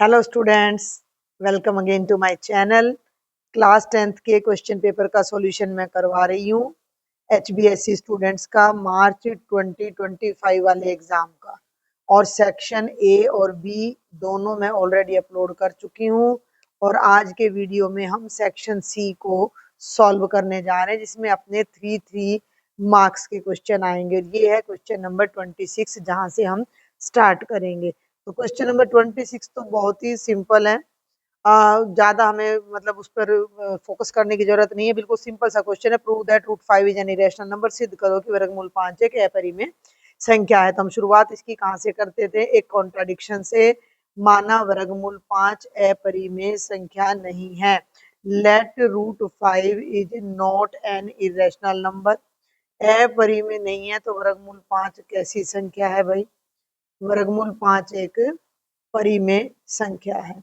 Hello students, welcome again to my channel. Class 10th के question paper का solution मैं करवा रही हूँ HBSC स्टूडेंट्स का मार्च 2025 वाले एग्जाम का। और सेक्शन ए और बी दोनों मैं ऑलरेडी अपलोड कर चुकी हूँ। और आज के वीडियो में हम सेक्शन सी को सॉल्व करने जा रहे हैं, जिसमें अपने 3 मार्क्स के क्वेश्चन आएंगे। ये है क्वेश्चन नंबर 26, जहाँ से हम स्टार्ट करेंगे। तो क्वेश्चन नंबर 26 तो बहुत ही सिंपल है। ज्यादा हमें मतलब उस पर फोकस करने की जरूरत नहीं है। बिल्कुल सिंपल सा क्वेश्चन है। Prove that root 5 is an irrational number. सिद्ध करो कि वर्गमूल 5 एक अपरिमेय संख्या है। तो हम शुरुआत इसकी कहाँ से करते थे? एक कॉन्ट्राडिक्शन से। माना वर्गमूल 5 अपरिमेय संख्या नहीं है। Let root 5 is not an irrational number. अपरिमेय नहीं है तो वर्गमूल 5 कैसी संख्या है भाई? वर्गमूल 5 एक परिमेय संख्या है।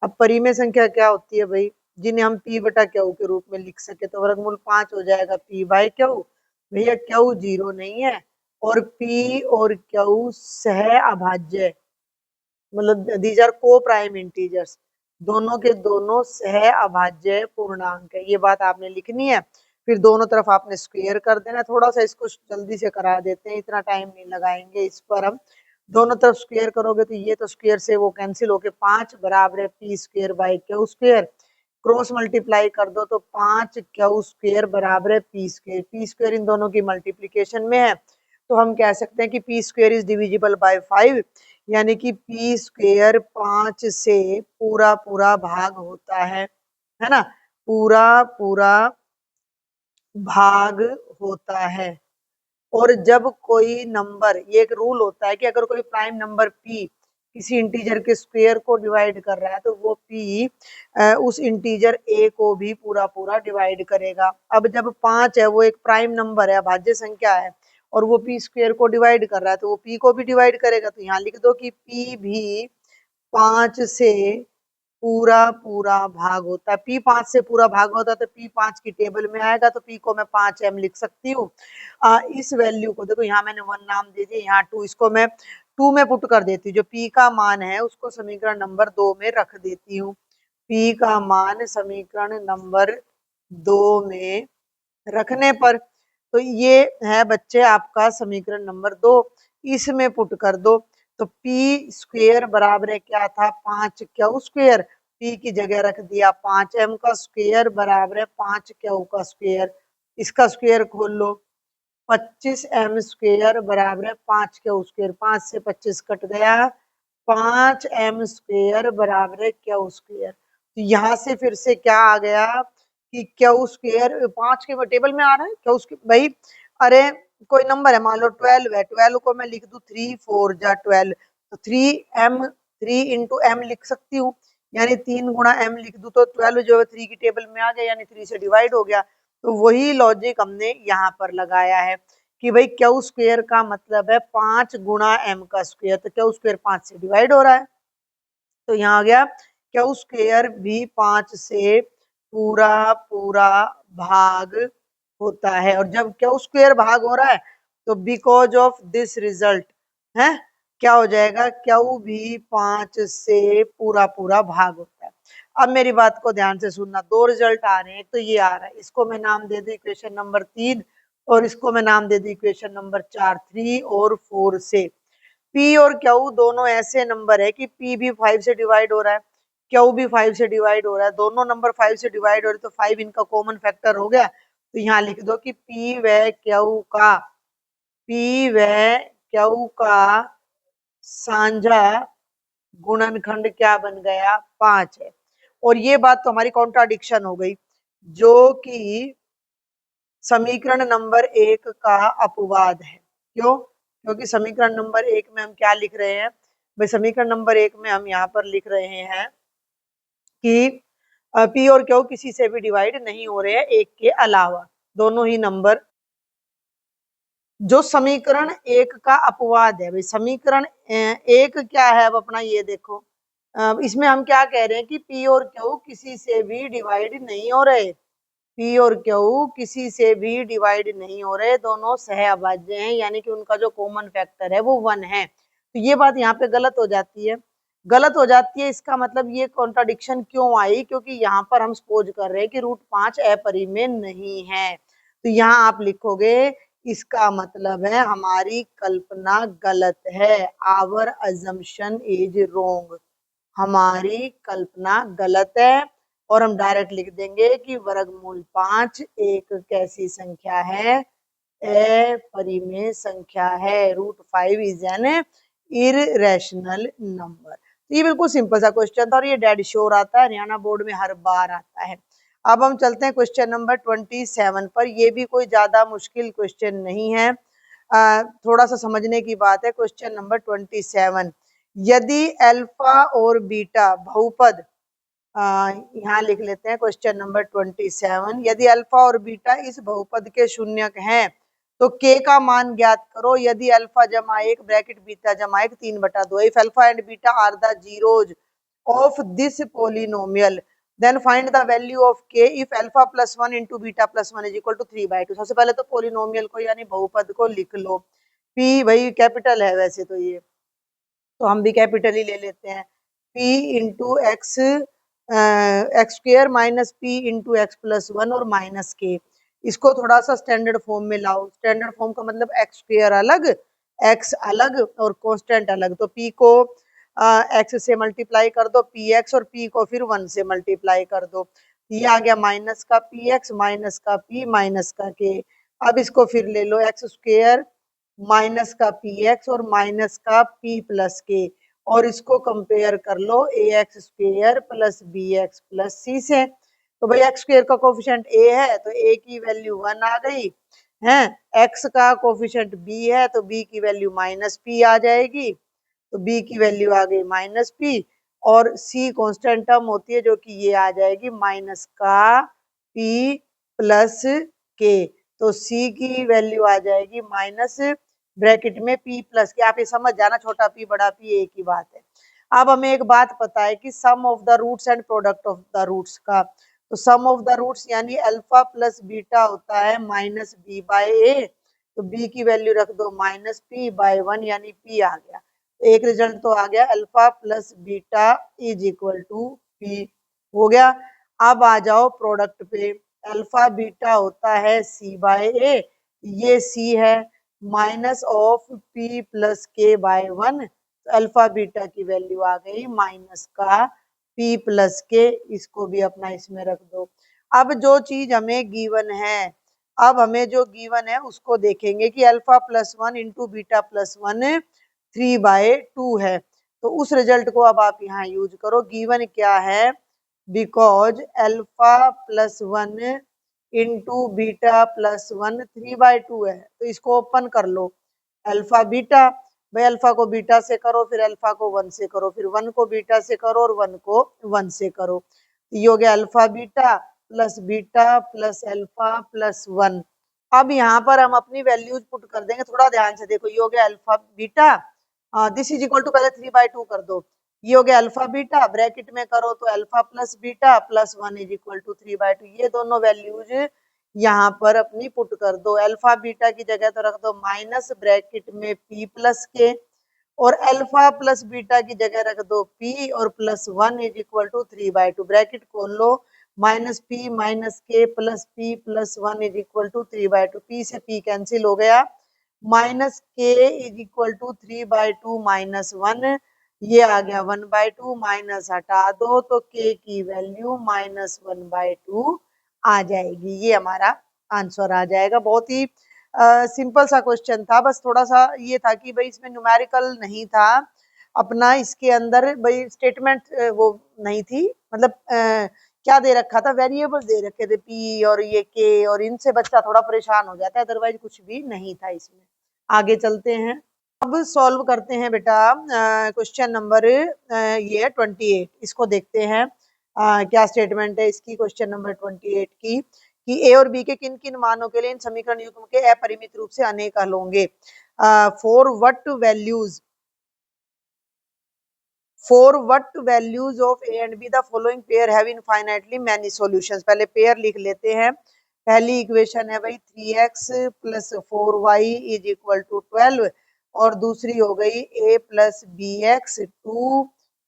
अब परिमेय संख्या क्या होती है भाई? जिन्हें हम p बटा क्यू के रूप में लिख सके। तो वर्गमूल 5 हो जाएगा p बाय क्यू। भैया क्यू जीरो नहीं है और p और क्यू सह अभाज्य, मतलब दीज आर को प्राइम इंटीजर्स। दोनों के दोनों सह अभाज्य पूर्णांक है। ये बात आपने लिखनी है। फिर दोनों तरफ आपने स्क्वायर कर देना। थोड़ा सा इसको जल्दी से करा देते हैं, इतना टाइम नहीं लगाएंगे इस पर हम। दोनों तरफ स्क्वायर करोगे तो ये तो स्क्वायर से वो कैंसिल होके 5 बराबर है P square by Q square. Cross multiply कर दो तो 5 क्यू स्क्वायर बराबर है पी स्क्वायर। पी स्क्वायर इन दोनों की मल्टीप्लीकेशन में है, तो हम कह सकते हैं कि P square is divisible by 5, यानी कि पी स्क्वायर 5 से पूरा पूरा भाग होता है ना? पूरा पूरा भाग होता है। और जब कोई नंबर, ये एक रूल होता है कि अगर कोई प्राइम नंबर p किसी इंटीजर के स्क्वायर को डिवाइड कर रहा है तो वो p उस इंटीजर a को भी पूरा पूरा डिवाइड करेगा। अब जब 5 है, वो एक प्राइम नंबर है, अभाज्य संख्या है, और वो p स्क्वायर को डिवाइड कर रहा है तो वो p को भी डिवाइड करेगा। तो यहाँ लिख दो कि p भी 5 से पूरा पूरा भाग होता है। पी 5 से पूरा भाग होता है तो पी 5 की टेबल में आएगा। तो पी को मैं 5m लिख सकती हूँ। इस वैल्यू को देखो, यहाँ मैंने 1 नाम दे दिया, यहाँ 2, इसको मैं 2 में पुट कर देती हूँ। जो पी का मान है उसको समीकरण नंबर 2 में रख देती हूँ। पी का मान समीकरण नंबर 2 में रखने पर, तो ये है बच्चे आपका समीकरण नंबर 2। इसमें पुट कर दो तो पी स्क्वेयर बराबर है क्या था? 5 क्यू स्क्वेयर। पी की जगह रख दिया 5m का स्क्वेयर बराबर है 5 क्यू का स्क्वेयर। इसका स्क्वेयर खोल लो, 25m स्क्वेयर बराबर है 5 क्यू स्क्वेयर। 5 से 25 कट गया, 5m स्क्वेयर बराबर है क्यू स्क्वेयर। तो यहाँ से फिर से क्या आ गया कि क्यू स्क्वेयर 5 के टेबल में आ रहा है क्यू स्क्वेयर भाई। अरे कोई नंबर है, मान लो 12 है, 12 को मैं लिख दूं 3 4 जा 12, तो 3 इंटू एम लिख सकती हूँ, यानी 3 गुणा m लिख दूं तो 12 जो है 3 की टेबल में आ गया, यानी 3 से डिवाइड हो गया। तो वही लॉजिक हमने यहाँ पर लगाया है कि भाई क्यू स्क्वेयर का मतलब है 5 गुणा m का स्क्वेयर। तो क्यू स्क्वेयर 5 से डिवाइड हो रहा है, तो यहाँ आ गया क्यू स्क्वेयर भी 5 से पूरा पूरा भाग होता है। और जब क्यू स्क्वेयर भाग हो रहा है तो बिकॉज ऑफ दिस रिजल्ट है क्या हो जाएगा? क्यू भी 5 से पूरा पूरा भाग होता है। अब मेरी बात को ध्यान से सुनना, दो रिजल्ट आ रहे हैं। एक तो ये आ रहा है, इसको मैं नाम दे दूं इक्वेशन नंबर 3, और इसको मैं नाम दे दूं इक्वेशन नंबर 4। 3 और 4 से P और Q दोनों ऐसे नंबर है कि P भी 5 से डिवाइड हो रहा है, Q भी 5 से डिवाइड हो रहा है। दोनों नंबर 5 से डिवाइड हो रहे, तो 5 इनका कॉमन फैक्टर हो गया। तो यहाँ लिख दो कि P व Q का साझा गुणनखंड क्या बन गया? 5 है। और ये बात तो हमारी कॉन्ट्राडिक्शन हो गई, जो कि समीकरण नंबर 1 का अपवाद है। क्यों? क्योंकि समीकरण नंबर 1 में हम क्या लिख रहे हैं भाई? समीकरण नंबर 1 में हम यहाँ पर लिख रहे हैं कि P और Q किसी से भी डिवाइड नहीं हो रहे हैं एक के अलावा, दोनों ही नंबर। जो समीकरण 1 का अपवाद है भाई, समीकरण 1 क्या है? अब अपना ये देखो, इसमें हम क्या कह रहे हैं कि P और Q किसी से भी डिवाइड नहीं हो रहे। P और Q किसी से भी डिवाइड नहीं हो रहे, दोनों सह अभाज्य हैं, यानी कि उनका जो कॉमन फैक्टर है वो 1 है। तो ये बात यहाँ पे गलत हो जाती है। गलत हो जाती है, इसका मतलब ये कॉन्ट्राडिक्शन क्यों आई, क्योंकि यहाँ पर हम सपोज कर रहे हैं कि रूट 5 अपरिमेय नहीं है। तो यहाँ आप लिखोगे इसका मतलब है हमारी कल्पना गलत है, आवर अजम्पशन इज रोंग, हमारी कल्पना गलत है। और हम डायरेक्ट लिख देंगे कि वर्गमूल 5 एक कैसी संख्या है, अपरिमेय संख्या है। Root 5 is an irrational number. तो ये बिल्कुल सिंपल सा क्वेश्चन था और ये डेड श्योर आता है, हरियाणा बोर्ड में हर बार आता है। अब हम चलते हैं क्वेश्चन नंबर 27 पर। ये भी कोई ज्यादा मुश्किल क्वेश्चन नहीं है, थोड़ा सा समझने की बात है। क्वेश्चन नंबर 27, यदि अल्फा और बीटा बहुपद, यहाँ लिख लेते हैं क्वेश्चन नंबर 27, यदि अल्फा और बीटा इस बहुपद के शून्यक हैं तो k का मान ज्ञात करो। यदि अल्फा जमा 1 ब्रैकेट बीटा जमा 1 3/2, if alpha and beta are the zeros of this polynomial then find the value of k if alpha plus 1 into beta plus 1 is equal to 3/2। सबसे पहले तो पोलिनोमियल को यानी बहुपद को लिख लो। p भाई कैपिटल है वैसे तो ये, तो हम भी कैपिटल ही ले लेते हैं। p into x x square minus P into x plus 1 और माइनस के, इसको थोड़ा सा स्टैंडर्ड फॉर्म में लाओ। स्टैंडर्ड फॉर्म का मतलब एक्स स्क्वेयर अलग, एक्स अलग और कांस्टेंट अलग। तो p को एक्स से मल्टीप्लाई कर दो पी एक्स, और p को फिर 1 से मल्टीप्लाई कर दो। ये आ गया माइनस का पी एक्स माइनस का p माइनस का के। अब इसको फिर ले लो एक्स स्क्वेयर माइनस का पी एक्स और माइनस का p प्लस के, और इसको कंपेयर कर लो a x square plus B x plus c से। तो भाई एक्स स्क्वेयर का कोफिशिएंट ए है तो ए की वैल्यू 1 आ गई है, एक्स का कोफिशिएंट बी है तो बी की वैल्यू माइनस पी आ जाएगी, तो बी की वैल्यू आ गई माइनस पी, और सी कांस्टेंट टर्म होती है जो कि ये आ जाएगी माइनस का पी प्लस के। तो सी की वैल्यू आ जाएगी माइनस ब्रैकेट में p प्लस के। आप ये समझ जाना, छोटा p बड़ा p एक ही बात है। अब हमें एक बात पता है कि sum of the roots and product of the roots का, तो सम ऑफ द रूट्स यानी अल्फा प्लस बीटा होता है माइनस बी बाय ए, तो b की वैल्यू रख दो माइनस p बाय 1 यानी p आ गया। एक रिजल्ट तो आ गया, alpha plus beta is equal to p हो गया। अब आ जाओ प्रोडक्ट पे, अल्फा बीटा होता है c बाय ए, ये c है, माइनस ऑफ p प्लस के बाय 1, अल्फा बीटा की वैल्यू आ गई माइनस का p प्लस के, इसको भी अपना इसमें रख दो। अब जो चीज हमें गिवन है, अब हमें जो गिवन है उसको देखेंगे कि alpha plus 1 into beta plus 1 3/2 है, तो उस रिजल्ट को अब आप यहाँ यूज करो। गिवन क्या है, because alpha plus 1 into beta plus 1 3/2 है, तो इसको ओपन कर लो। अल्फा बीटा, भाई अल्फा को बीटा से करो, फिर अल्फा को 1 से करो, फिर 1 को बीटा से करो और 1 को 1 से करो, ये हो गया alpha beta plus alpha plus 1। अब यहाँ पर हम अपनी वैल्यूज पुट कर देंगे, थोड़ा ध्यान से देखो। ये हो गया alpha beta, this is equal to, पहले 3/2 कर दो, ये हो गया अल्फा बीटा, ब्रैकेट में करो तो alpha plus beta plus 1 is equal to 3/2। ये दोनों वैल्यूज यहाँ पर अपनी पुट कर दो। अल्फा बीटा की जगह तो रख दो माइनस ब्रैकेट में p प्लस के, और अल्फा प्लस बीटा की जगह रख दो p और plus 1 is equal to 3/2, bracket खोल लो, माइनस p माइनस के plus p plus 1 is equal to 3/2, p से p कैंसिल हो गया, माइनस के इज इक्वल टू 3/2 माइनस 1, ये आ गया 1/2, माइनस हटा दो तो k की वैल्यू माइनस 1/2 आ जाएगी। ये हमारा आंसर आ जाएगा। बहुत ही सिंपल सा क्वेश्चन था, बस थोड़ा सा ये था कि भाई इसमें न्यूमेरिकल नहीं था अपना, इसके अंदर भाई स्टेटमेंट वो नहीं थी, मतलब क्या दे रखा था, वेरिएबल दे रखे थे p और ये k, और इनसे बच्चा थोड़ा परेशान हो जाता है, अदरवाइज कुछ भी नहीं था इसमें। आगे चलते हैं, अब सॉल्व करते हैं बेटा क्वेश्चन नंबर ये 28, इसको देखते हैं क्या स्टेटमेंट है इसकी। क्वेश्चन नंबर 28 की कि ए और बी के किन किन मानों के लिए इन समीकरण युग्म के अपरिमित रूप से अनेक हल होंगे। For what values of A and be the following pair have infinitely many solutions. पहले पेयर लिख लेते हैं। पहली इक्वेशन है भाई 3x plus 4y is equal to 12, और दूसरी हो गई a plus B X 2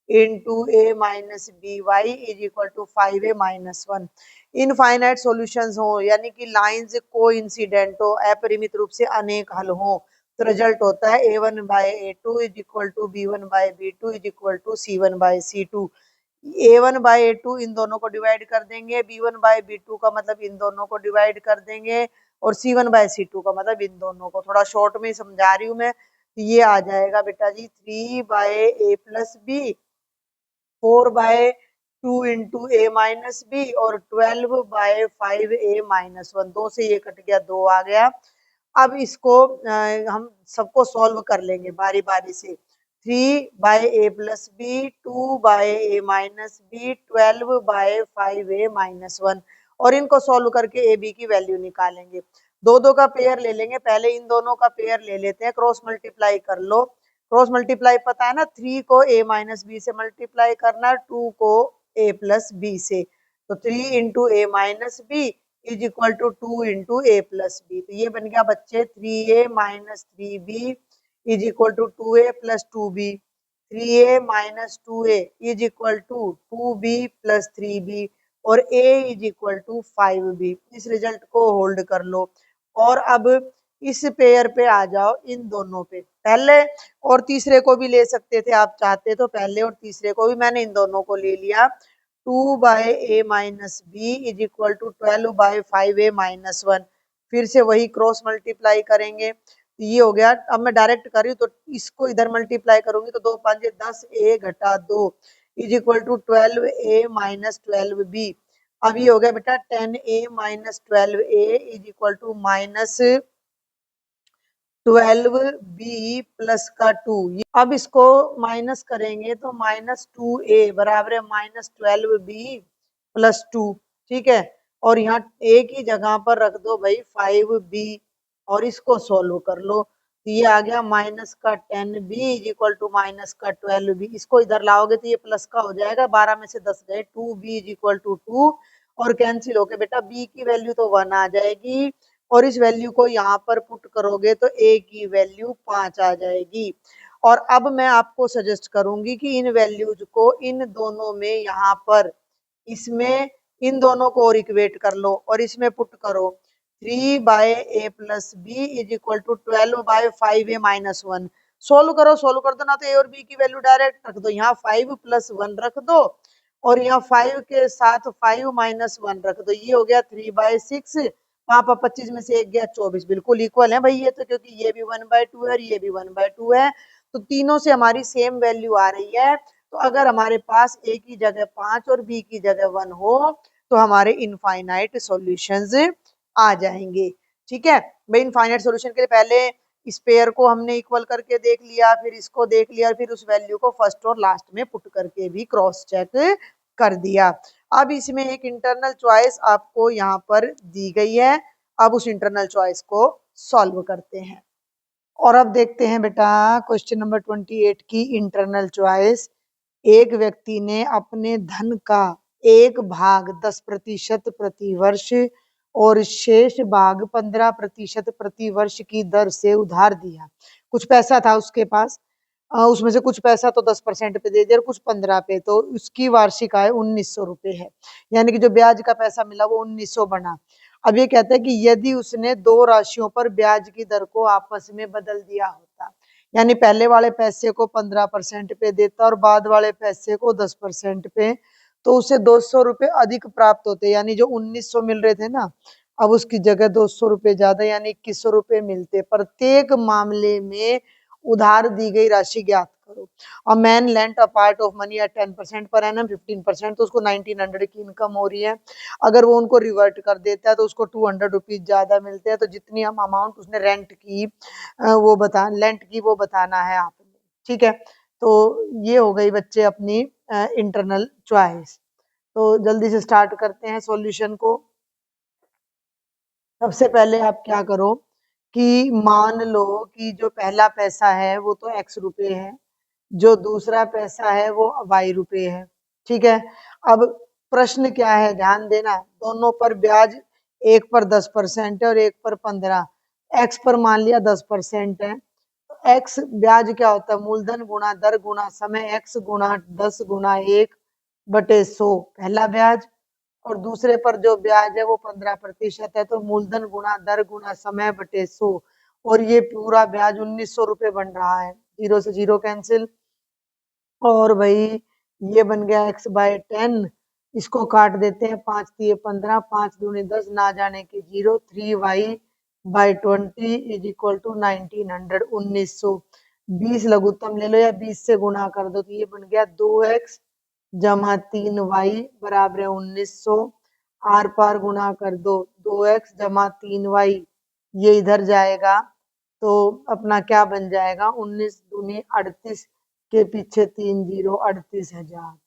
into A minus B Y is equal to 5a minus 1। Infinite solutions हो यानी कि लाइंस को इंसिडेंट हो, अपरिमित रूप से अनेक हल हो, तो रिजल्ट होता है a1 by a2 is equal to b1 by b2 is equal to c1 by c2। a1 by a2 इन दोनों को डिवाइड कर देंगे, b1 बाय b2 का मतलब इन दोनों को डिवाइड कर देंगे, और c1 बाय c2 का मतलब इन दोनों को। थोड़ा शॉर्ट में समझा रही हूँ मैं। ये आ जाएगा बेटा जी 3 by a plus B, 4 by 2 into A minus B, और 12 बाय 5a माइनस 1। 2 से ये कट गया, 2 आ गया। अब इसको हम सबको सॉल्व कर लेंगे बारी बारी से। 3 by A plus b, 2 by A minus b, 12 by 5a minus 1, और इनको सॉल्व करके ए बी की वैल्यू निकालेंगे। दो दो का पेयर ले लेंगे, पहले इन दोनों का पेयर ले लेते हैं, क्रॉस मल्टीप्लाई कर लो। क्रॉस मल्टीप्लाई पता है ना, 3 को a माइनस बी से मल्टीप्लाई करना, 2 को a प्लस बी से। तो 3 into A minus B is equal to 2 into A plus B. तो ये बन गया बच्चे 3a minus 3b is equal to 2a plus 2b। 3a minus 2a is equal to 2b plus 3b, और a is equal to 5b। इस result को hold कर लो, और अब इस पेयर पे आ जाओ, इन दोनों पे। पहले और तीसरे को भी ले सकते थे आप चाहते तो, पहले और तीसरे को भी, मैंने इन दोनों को ले लिया। 2 by A minus B is equal to 12 by 5a minus 1। फिर से वही क्रॉस मल्टीप्लाई करेंगे, तो ये हो गया। अब मैं डायरेक्ट कर रही हूँ, तो इसको इधर मल्टीप्लाई करूंगी तो 2 5 10 a घटा 2 is equal to 12a minus 12b। अब ये हो गया बेटा 10a minus 12a is equal to minus 12b plus का 2। अब इसको माइनस करेंगे तो माइनस 2a बराबर है माइनस 12b प्लस 2। ठीक है, और यहाँ a की जगह पर रख दो भाई 5b, और इसको सोल्व कर लो, तो ये आ गया माइनस का 10b is equal to minus का 12b। इसको इधर लाओगे तो ये प्लस का हो जाएगा, 12 में से 10 गए, 2b इज इक्वल टू 2, और कैंसिल हो गए बेटा, b की वैल्यू तो 1 आ जाएगी, और इस वैल्यू को यहाँ पर पुट करोगे तो a की वैल्यू 5 आ जाएगी। और अब मैं आपको सजेस्ट करूंगी कि इन वैल्यूज को इन दोनों में, यहाँ पर इसमें इन दोनों को और इक्वेट कर लो, और इसमें पुट करो 3 by A plus B is equal to 12 by 5a minus 1। Solve करो, सोल्व कर दो ना, तो ए और बी की वैल्यू डायरेक्ट रख दो, यहाँ 5 प्लस 1 रख दो, और यहाँ 5 के साथ 5 माइनस 1 रख दो, ये हो गया 3 बाय 6। वहां 25 में से एक गया 24, बिल्कुल इक्वल है भाई ये तो, क्योंकि ये भी 1/2 है और ये भी 1/2 है, तो तीनों से हमारी सेम वैल्यू आ रही है। तो अगर हमारे पास a की जगह 5 और b की जगह 1 हो, तो हमारे इनफाइनाइट सॉल्यूशंस आ जाएंगे। ठीक है भाई, इनफाइनाइट सॉल्यूशन के लिए पहले इस पेयर को हमने इक्वल करके देख लिया, फिर इसको देख लिया, फिर उस वैल्यू को फर्स्ट और लास्ट में पुट करके भी क्रॉस चेक कर दिया। अब इसमें एक इंटरनल चॉइस आपको यहाँ पर दी गई है, अब उस इंटरनल चॉइस को सॉल्व करते हैं। और अब देखते हैं बेटा क्वेश्चन नंबर 28 की इंटरनल चॉइस। एक व्यक्ति ने अपने धन का एक भाग 10% प्रति वर्ष और शेष भाग 15% प्रति वर्ष की दर से उधार दिया। कुछ पैसा था उसके पास, उसमें से कुछ पैसा तो 10% पे दे दिया और कुछ 15 पे, तो उसकी वार्षिक आय 1900 रुपए है, यानी कि जो ब्याज का पैसा मिला वो 1900 बना। अब ये कहता है कि यदि उसने दो राशियों पर ब्याज की दर को आपस में बदल दिया होता, यानी पहले वाले पैसे को 15% पे देता और बाद वाले पैसे को 10% पे, तो उसे 200 रुपए अधिक प्राप्त होते, यानी जो 1900 मिल रहे थे ना, अब उसकी जगह 200 रुपए ज्यादा यानी 2100 रुपए मिलते। प्रत्येक मामले में उधार दी गई राशि ज्ञात करो। A man lent a part of money at 10% per annum 15%, तो उसको 1900 की इनकम हो रही है। अगर वो उनको रिवर्ट कर देता है तो उसको 200 रुपीज ज्यादा मिलते हैं। तो जितनी हम अमाउंट उसने रेंट की वो बता लेंट की वो बताना है आपने। ठीक है, तो ये हो गई बच्चे अपनी इंटरनल चॉइस। तो जल्दी से स्टार्ट करते हैं सॉल्यूशन को। सबसे पहले आप क्या करो कि मान लो कि जो पहला पैसा है वो तो x रुपए है, जो दूसरा पैसा है वो y रुपए है। ठीक है, अब प्रश्न क्या है ध्यान देना, दोनों पर ब्याज, एक पर 10% है और एक पर 15। x पर मान लिया 10% है, एक्स ब्याज क्या होता है, मूलधन गुणा दर गुणा समय, एक्स गुणा 10 गुणा 1/100 पहला ब्याज, और दूसरे पर जो ब्याज है वो 15% है, तो मूलधन गुणा दर गुणा समय बटे 100, और ये पूरा ब्याज 1900 रुपये बन रहा है। 0 से 0 कैंसिल, और भाई ये बन गया x/10, इसको काट देते हैं, 5 3 15, 5 दूनी 10, ना जाने की 0, 3y/20 इज इक्वल टू 1900, 1900। 20 लघुत्तम ले लो या 20 से गुणा कर दो, तो ये बन गया 2x जमा 3y बराबर है 1900। आर पार गुणा कर दो, 2x जमा 3y, ये इधर जाएगा तो अपना क्या बन जाएगा, 19 दूनी 38 के पीछे 3 0, 38,000।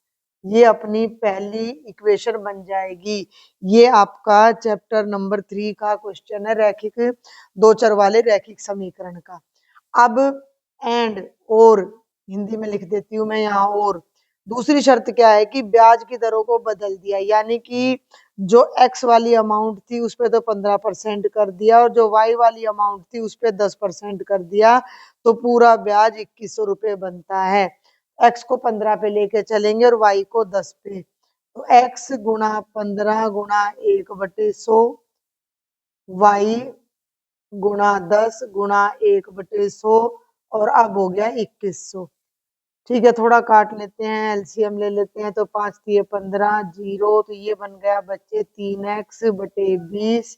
ये अपनी पहली इक्वेशन बन जाएगी। ये आपका चैप्टर नंबर 3 का क्वेश्चन है, रैखिक दो चर वाले रैखिक समीकरण का। अब एंड और हिंदी में लिख देती हूँ मैं यहाँ, और दूसरी शर्त क्या है कि ब्याज की दरों को बदल दिया, यानी कि जो x वाली अमाउंट थी उस पे तो 15% कर दिया, और जो y वाली अमाउंट थी उस पे 10% कर दिया, तो पूरा ब्याज 2100 रुपये बनता है। x को 15 पे लेके चलेंगे और y को 10 पे, तो x गुणा 15 गुणा 1/100, y गुणा 10 गुणा 1/100, और अब हो गया 2100। ठीक है, थोड़ा काट लेते हैं, एलसीएम ले लेते हैं, तो 5 3 15 0, तो ये बन गया बच्चे 3x/20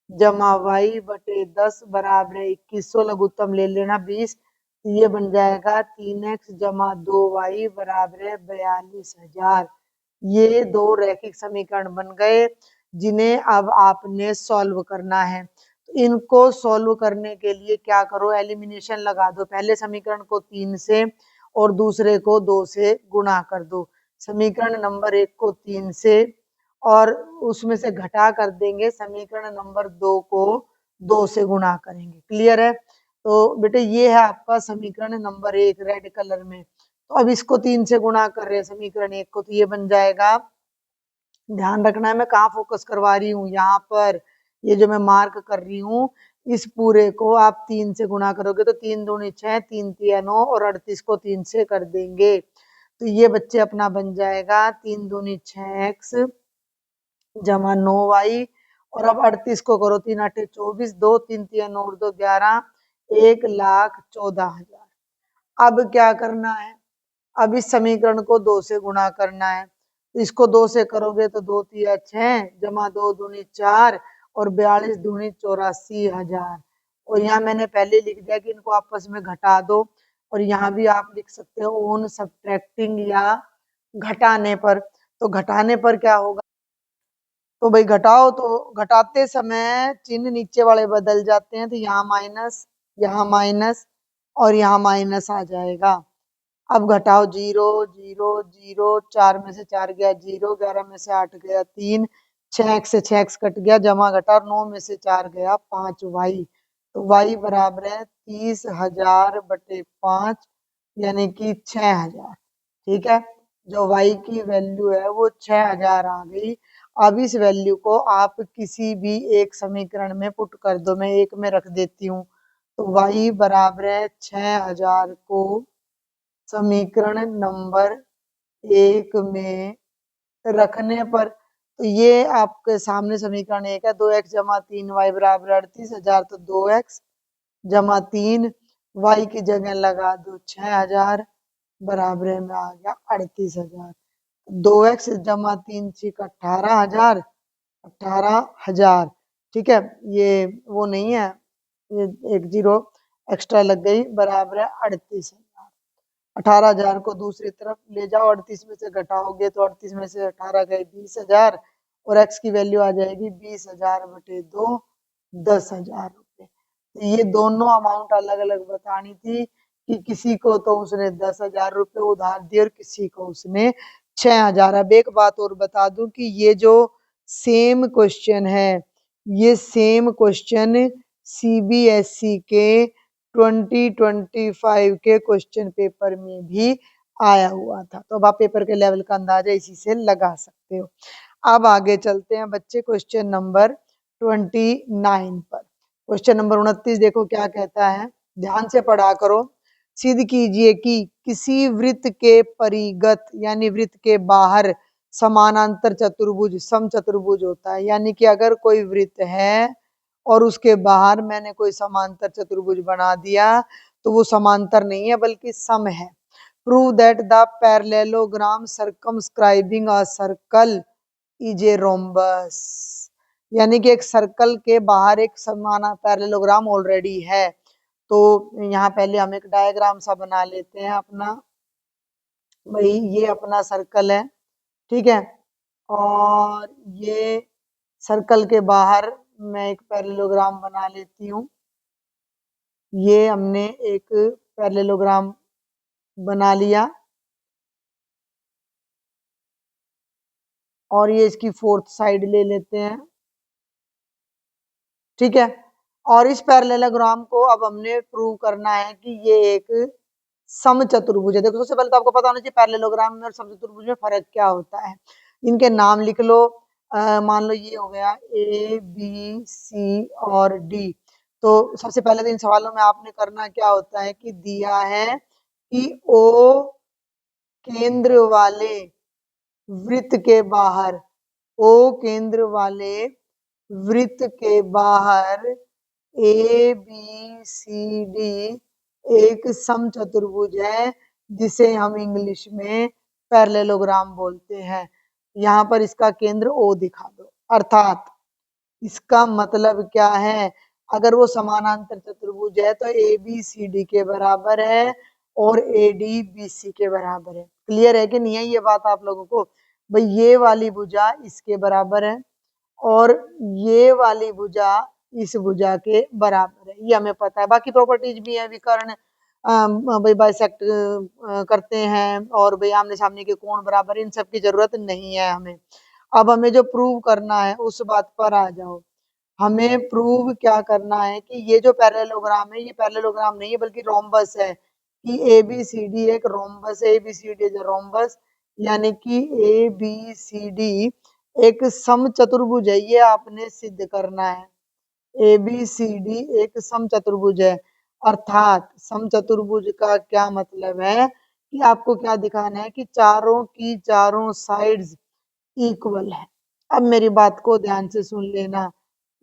जमा y/10 बराबर है 2100, लघुत्तम ले लेना 20, तो ये बन जाएगा 3x जमा 2y बराबर है 42,000। ये दो रैखिक समीकरण बन गए जिन्हें अब आपने सॉल्व करना है। तो इनको सॉल्व करने के लिए क्या करो, एलिमिनेशन लगा दो, पहले समीकरण को 3 से और दूसरे को 2 से गुणा कर दो। समीकरण नंबर 1 को 3 से और उसमें से घटा कर देंगे, समीकरण नंबर 2 को 2 से गुणा करेंगे। क्लियर है? तो बेटे ये है आपका समीकरण नंबर 1 रेड कलर में। तो अब इसको 3 से गुणा कर रहे हैं समीकरण 1 को, तो ये बन जाएगा, ध्यान रखना है मैं कहाँ फोकस करवा रही हूँ, यहाँ पर ये जो मैं मार्क कर रही हूँ, इस पूरे को आप 3 से गुणा करोगे तो 3 दूनी 6, 3 तिया 9, और 38 को 3 से कर देंगे, तो ये बच्चे अपना बन जाएगा 3 दूनी 6x जमा 9y, और अब 38 को करो, 3 8 24, 2 3 तिया 9 और 2 11, 1,14,000। अब क्या करना है, अब इस समीकरण को 2 से गुणा करना है, तो इसको 2 से करोगे तो 2 तिया 6 जमा 2 दूनी 4 और 42 दूनी 84,000। और यहाँ मैंने पहले लिख दिया कि इनको आपस में घटा दो, और यहाँ भी आप लिख सकते हो ऑन सब्ट्रैक्टिंग या घटाने पर। तो घटाने पर क्या होगा, तो भाई घटाओ, तो घटाते समय चिन्ह नीचे वाले बदल जाते हैं, तो यहाँ माइनस और यहाँ माइनस आ जाएगा। अब घटाओ, 0 0 0, 4 में से 4 गया 0, 11 में से 8 गया 3, 6x से 6x कट गया, जमा घटा 9 में से 4 गया 5y, तो y बराबर है 30,000/5, यानी कि 6,000। ठीक है, जो y की वैल्यू है वो 6,000 आ गई। अब इस वैल्यू को आप किसी भी एक समीकरण में पुट कर दो, मैं एक में रख देती हूँ, तो y बराबर है 6,000 को समीकरण नंबर 1 में रखने पर, तो ये आपके सामने समीकरण 1 है, 2x जमा 3y बराबर 38,000, तो 2x जमा 3 y की जगह लगा दो 6,000 बराबर में आ गया 38,000। 2x जमा 3 6 18,000, 18,000। ठीक है, ये वो नहीं है, ये एक जीरो एक्स्ट्रा लग गई, बराबर है 38,000। 18,000 को दूसरी तरफ ले जाओ, 38 में से घटाओगे तो 38 में से 18 गए 20,000, और x की वैल्यू आ जाएगी 20,000/2, 10,000 रुपये। तो ये दोनों अमाउंट अलग अलग बतानी थी कि किसी को तो उसने 10,000 रुपये उधार दिए और किसी को उसने 6,000। अब एक बात और बता दूं कि ये जो सेम क्वेश्चन है, ये सेम क्वेश्चन सीबीएसई के 2025 के क्वेश्चन पेपर में भी आया हुआ था, तो अब आप पेपर के लेवल का अंदाजा इसी से लगा सकते हो। अब आगे चलते हैं बच्चे क्वेश्चन नंबर 29 पर। क्वेश्चन नंबर 29 देखो क्या कहता है, ध्यान से पढ़ा करो। सिद्ध कीजिए कि किसी वृत्त के परिगत यानी वृत्त के बाहर समानांतर चतुर्भुज समचतुर्भुज होता है। यानी कि अगर कोई वृत्त है और उसके बाहर मैंने कोई समांतर चतुर्भुज बना दिया तो वो समांतर नहीं है बल्कि सम है। Prove that the parallelogram circumscribing a circle is a rhombus. यानी कि एक सर्कल के बाहर एक समान पैरेललोग्राम ऑलरेडी है। तो यहाँ पहले हम एक डायग्राम सा बना लेते हैं अपना। भाई ये अपना सर्कल है, ठीक है, और ये सर्कल के बाहर मैं एक पैरेललोग्राम बना लेती हूँ। ये हमने एक पैरेललोग्राम बना लिया और ये इसकी फोर्थ साइड ले लेते हैं, ठीक है। और इस पैरेललोग्राम को अब हमने प्रूव करना है कि ये एक समचतुर्भुज है। देखो सबसे पहले तो आपको पता होना चाहिए पैरेललोग्राम में और समचतुर्भुज में फर्क क्या होता है। इनके नाम लिख लो। मान लो ये हो गया ए बी सी और डी। तो सबसे पहले तो इन सवालों में आपने करना क्या होता है कि दिया है कि ओ केंद्र वाले वृत्त के बाहर, ओ केंद्र वाले वृत्त के बाहर ए बी सी डी एक समचतुर्भुज है जिसे हम इंग्लिश में पैरेललोग्राम बोलते हैं। यहाँ पर इसका केंद्र ओ दिखा दो। अर्थात इसका मतलब क्या है, अगर वो समानांतर चतुर्भुज है तो ए बी सी डी के बराबर है और ए डी बी सी के बराबर है। क्लियर है कि नहीं है ये बात आप लोगों को? भाई ये वाली भुजा इसके बराबर है और ये वाली भुजा इस भुजा के बराबर है, ये हमें पता है। बाकी प्रॉपर्टीज भी है, विकर्ण भाई बाइसेक्ट करते हैं और भाई आमने सामने के कोण बराबर, इन सब की जरूरत नहीं है हमें। अब हमें जो प्रूव करना है उस बात पर आ जाओ। हमें प्रूव क्या करना है कि ये जो पैरेललोग्राम है ये पैरेललोग्राम नहीं है बल्कि रोम्बस है, कि ए बी सी डी एक रोम्बस है। A B C D is rhombus, यानी कि ए बी सी डी एक समचतुर्भुज है। ये आपने सिद्ध करना है, ए बी सी डी एक समचतुर्भुज है। अर्थात समचतुर्भुज का क्या मतलब है कि आपको क्या दिखाना है कि चारों की चारों साइड्स इक्वल है। अब मेरी बात को ध्यान से सुन लेना,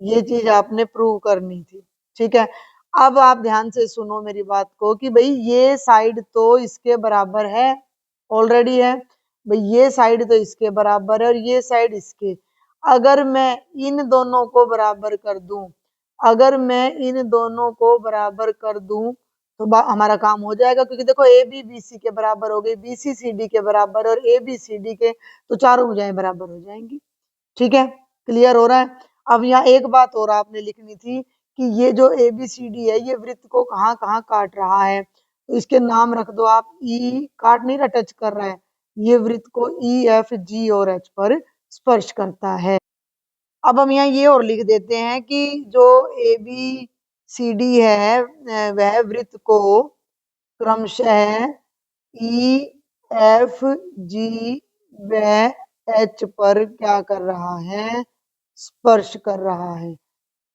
ये चीज आपने प्रूव करनी थी, ठीक है। अब आप ध्यान से सुनो मेरी बात को कि भाई ये साइड तो इसके बराबर है, ऑलरेडी है। भाई ये साइड तो इसके बराबर है और ये साइड इसके। अगर मैं इन दोनों को बराबर कर दूं, अगर मैं इन दोनों को बराबर कर दूं तो हमारा काम हो जाएगा, क्योंकि देखो ए बी बी सी के बराबर हो गई, बी सी सी डी के बराबर और ए बी सी डी के, तो चारों भुजाएं बराबर हो जाएंगी। ठीक है, क्लियर हो रहा है? अब यहाँ एक बात और आपने लिखनी थी कि ये जो ए बी सी डी है ये वृत्त को कहाँ कहाँ काट रहा है, तो इसके नाम रख दो आप। ई काट नहीं रहा, टच कर रहा है, ये वृत्त को ई एफ जी और एच पर स्पर्श करता है। अब हम यहाँ ये और लिख देते हैं कि जो ए बी सी डी है वह वृत्त को क्रमशः ई एफ जी व एच पर क्या कर रहा है, स्पर्श कर रहा है,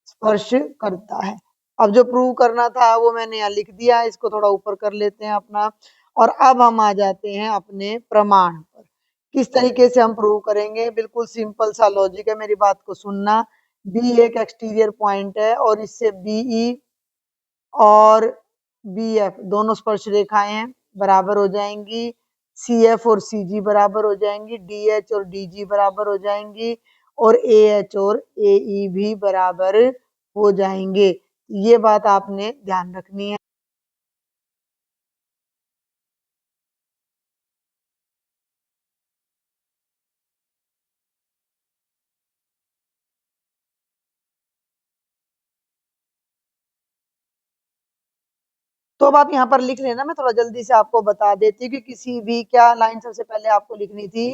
स्पर्श करता है। अब जो प्रूव करना था वो मैंने यहाँ लिख दिया, इसको थोड़ा ऊपर कर लेते हैं अपना। और अब हम आ जाते हैं अपने प्रमाण पर। किस तरीके से हम प्रूव करेंगे? बिल्कुल सिंपल सा लॉजिक है, मेरी बात को सुनना। बी एक एक्सटीरियर पॉइंट है और इससे बीई और बी एफ दोनों स्पर्श रेखाएं हैं, बराबर हो जाएंगी। सी एफ और सी जी बराबर हो जाएंगी, डी एच और डी जी बराबर हो जाएंगी और ए एच और ए ई भी बराबर हो जाएंगे। ये बात आपने ध्यान रखनी है। तो अब आप यहाँ पर लिख लेना, मैं थोड़ा जल्दी से आपको बता देती हूँ कि किसी भी क्या लाइन सबसे पहले आपको लिखनी थी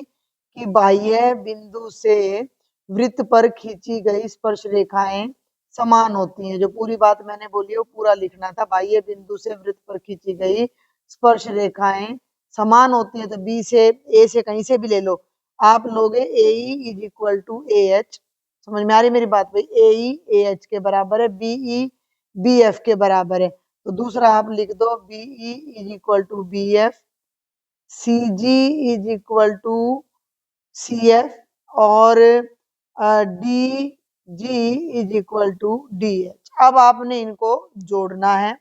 कि बाह्य बिंदु से वृत्त पर खींची गई स्पर्श रेखाएं समान होती हैं। जो पूरी बात मैंने बोली है वो पूरा लिखना था। बाह्य बिंदु से वृत्त पर खींची गई स्पर्श रेखाएं समान होती हैं, तो बी से ए से कहीं से भी ले लो, आप लोगे a is equal to a h. समझ में आ रही मेरी बात? भाई ए एच के बराबर है, बी ई बी एफ के बराबर है। तो दूसरा आप लिख दो BE is equal to BF, CG is equal to CF और DG is equal to DH। अब आपने इनको जोड़ना है।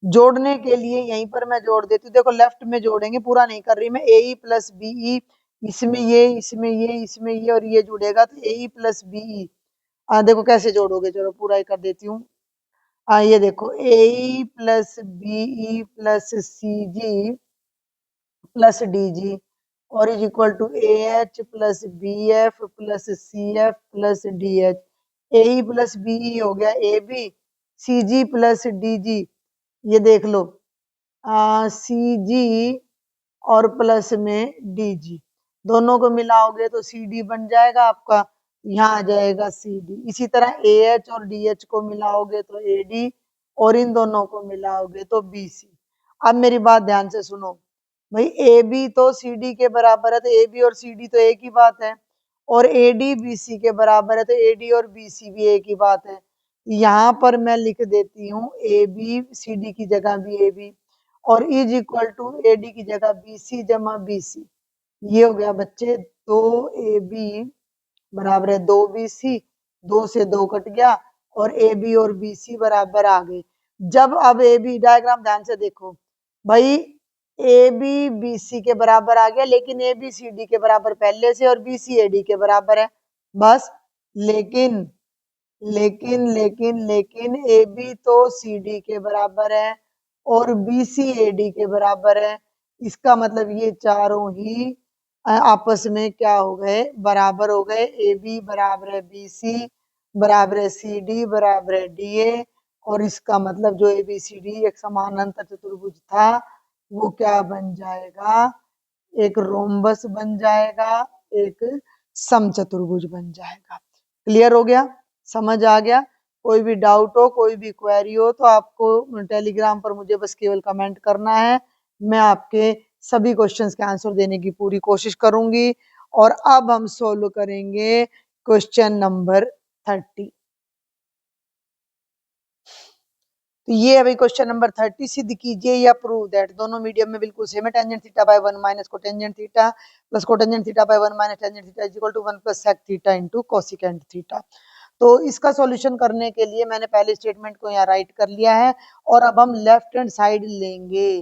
जोड़ने के लिए यहीं पर मैं जोड़ देती हूँ, देखो लेफ्ट में जोड़ेंगे, पूरा नहीं कर रही मैं। AE प्लस BE, इसमें ये, इसमें ये, इसमें ये और ये जुड़ेगा तो AE प्लस BE। देखो कैसे जोड़ोगे, चलो पूरा ही कर देती हूँ। ये देखो AE plus BE plus CG plus DG और is equal to AH plus BF plus CF plus DH। AE plus BE हो गया AB, CG प्लस DG, ये देख लो CG और प्लस में DG, दोनों को मिलाओगे तो CD बन जाएगा आपका, यहाँ आ जाएगा CD। इसी तरह AH और DH को मिलाओगे तो AD और इन दोनों को मिलाओगे तो BC। अब मेरी बात ध्यान से सुनो भाई, AB तो CD के बराबर है तो AB और CD तो एक ही बात है, और AD BC के बराबर है तो AD और BC भी एक ही बात है। यहाँ पर मैं लिख देती हूँ AB, CD की जगह भी AB और इज इक्वल टू AD की जगह BC जमा BC। ये हो गया बच्चे 2AB बराबर है 2BC, 2 से 2 कट गया और AB और BC बराबर आ गए। जब अब AB डायग्राम ध्यान से देखो भाई, AB BC के बराबर आ गया, लेकिन AB CD के बराबर पहले से और BC AD के बराबर है बस। लेकिन लेकिन लेकिन लेकिन AB तो CD के बराबर है और BC AD के बराबर है। इसका मतलब ये चारों ही आपस में क्या हो गए, बराबर हो गए। AB बराबर है BC बराबर है CD बराबर है DA, और इसका मतलब जो ABCD एक समानांतर चतुर्भुज था वो क्या बन जाएगा, एक रोम्बस बन जाएगा, एक समचतुर्भुज बन जाएगा। क्लियर हो गया, समझ आ गया? कोई भी डाउट हो, कोई भी क्वेरी हो तो आपको टेलीग्राम पर मुझे बस केवल कमेंट करना है, मैं आपके सभी क्वेश्चंस के आंसर देने की पूरी कोशिश करूंगी। और अब हम सोल्व करेंगे क्वेश्चन नंबर 30। तो ये है भाई क्वेश्चन नंबर 30। सिद्ध कीजिए या प्रूव दैट दोनों मीडियम में बिल्कुल सेम है, tangent theta by 1 minus cotangent theta plus cotangent theta by 1 minus tangent theta is equal to 1 plus sec theta into cosecant theta. तो इसका सॉल्यूशन करने के लिए मैंने पहले स्टेटमेंट को यहाँ राइट कर लिया है और अब हम लेफ्ट हैंड साइड लेंगे,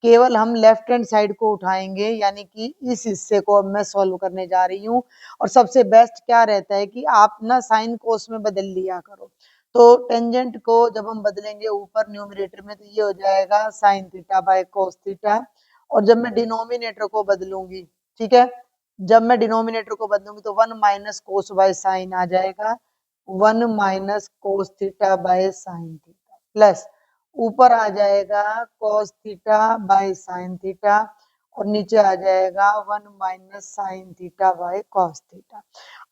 केवल हम लेफ्ट हैंड साइड को उठाएंगे, यानी कि इस हिस्से को अब मैं सॉल्व करने जा रही हूँ। और सबसे बेस्ट क्या रहता है कि आप ना साइन कोस में बदल लिया करो। तो टेंजेंट को जब हम बदलेंगे ऊपर न्यूमरेटर में तो ये हो जाएगा sine theta by cos theta, और जब मैं डिनोमिनेटर को बदलूंगी, ठीक है, जब मैं डिनोमिनेटर को बदलूंगी तो 1 माइनस कोस बाय साइन आ जाएगा, 1 minus cos theta by sine theta plus ऊपर आ जाएगा cos theta by sine theta और नीचे आ जाएगा 1 minus sine theta by cos theta.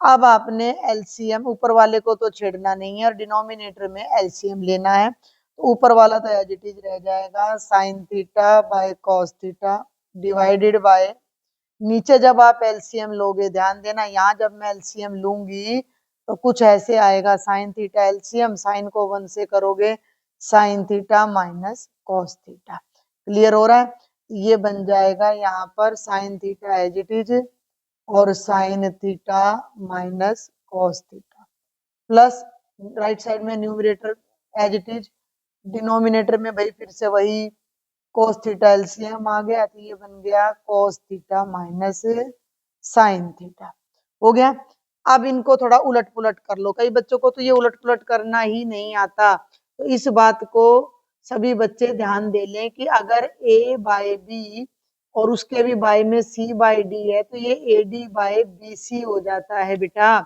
अब आपने एलसीएम, ऊपर वाले को तो छेड़ना नहीं है और डिनोमिनेटर में एलसीएम लेना है, तो ऊपर वाला तो एज इट इज रह जाएगा sine theta by cos theta divided by, नीचे जब आप एलसीएम लोगे, ध्यान देना यहाँ जब मैं एलसीएम लूंगी तो कुछ ऐसे आएगा, साइन थीटा एलसीएम, साइन को 1 से करोगे sine theta minus cos theta. Clear हो रहा है? ये बन जाएगा यहाँ पर sine theta as it is और sine theta minus cos theta plus right side में numerator as it is, denominator में भाई फिर से वही कोस थीटा एलसीएम आ गया तो ये बन गया cos theta minus sine theta. हो गया। अब इनको थोड़ा उलट पुलट कर लो, कई बच्चों को तो ये उलट पुलट करना ही नहीं आता, तो इस बात को सभी बच्चे ध्यान दे लें कि अगर ए बाय बी और उसके भी बाय में सी बाय डी है तो ये A D by B C हो जाता है बेटा।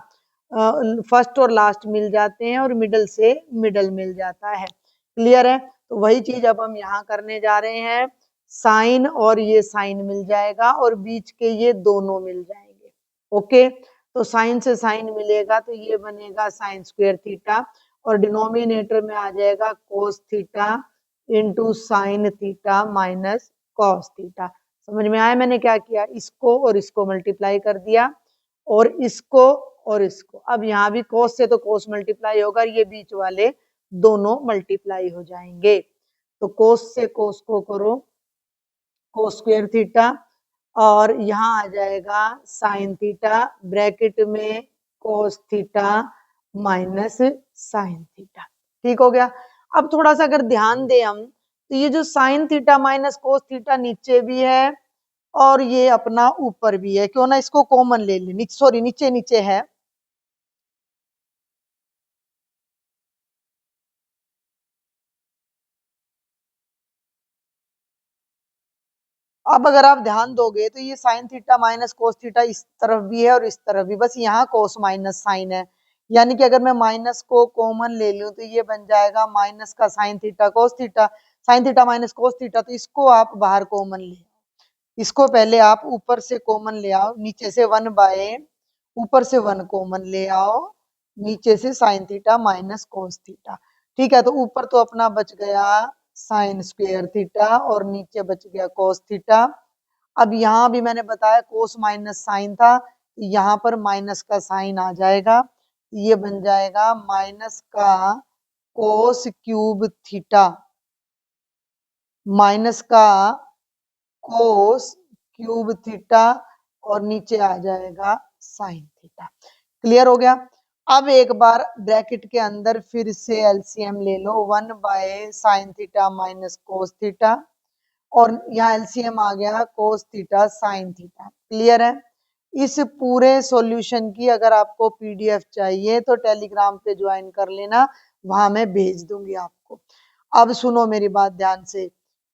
फर्स्ट और लास्ट मिल जाते हैं और मिडल से मिडल मिल जाता है। क्लियर है? तो वही चीज अब हम यहाँ करने जा रहे हैं, साइन और ये साइन मिल जाएगा और बीच के ये दोनों मिल जाएंगे। ओके, तो साइन से साइन मिलेगा तो ये बनेगा साइन स्क्वायर थीटा और डिनोमिनेटर में आ जाएगा cos theta into sine theta minus cos theta. समझ में आया मैंने क्या किया? इसको और इसको मल्टीप्लाई कर दिया और इसको और इसको। अब यहाँ भी कोस से तो कोस मल्टीप्लाई होगा, ये बीच वाले दोनों मल्टीप्लाई हो जाएंगे। तो कोस से कोस को करो कोस स्क्वायर थीटा, और यहाँ आ जाएगा साइन थीटा, ब्रैकेट में cos theta minus sine theta. ठीक हो गया। अब थोड़ा सा अगर ध्यान दें हम, तो ये जो sign theta minus cos theta नीचे भी है और ये अपना ऊपर भी है, क्यों ना इसको कॉमन ले लें, सॉरी नीचे नीचे है। अब अगर आप ध्यान दोगे तो ये sign theta minus cos theta इस तरफ भी है और इस तरफ भी, बस यहाँ कोस माइनस साइन है। यानी कि अगर मैं माइनस को कॉमन ले लूं तो ये बन जाएगा माइनस का sine theta cos theta, sign theta minus cos theta. तो इसको आप बाहर कॉमन ले, इसको पहले आप ऊपर से कॉमन ले आओ, नीचे से 1 बाय, ऊपर से 1 कॉमन ले आओ, नीचे से sign theta minus cos theta. ठीक है, तो ऊपर तो अपना बच गया साइन स्क्वायर थीटा और नीचे बच गया कोस थीटा। अब यहाँ भी मैंने बताया कोस माइनस साइन था, यहाँ पर माइनस का साइन आ जाएगा, ये बन जाएगा माइनस का कोस क्यूब थीटा माइनस का कोस क्यूब थीटा और नीचे आ जाएगा साइन थीटा। क्लियर हो गया। अब एक बार ब्रैकेट के अंदर फिर से एलसीएम ले लो, 1 bye sine theta minus cos theta, और यहाँ एलसीएम आ गया cos theta sine theta. Clear है। इस पूरे सॉल्यूशन की अगर आपको पीडीएफ चाहिए तो टेलीग्राम पे ज्वाइन कर लेना, वहां मैं भेज दूंगी आपको। अब सुनो मेरी बात ध्यान से,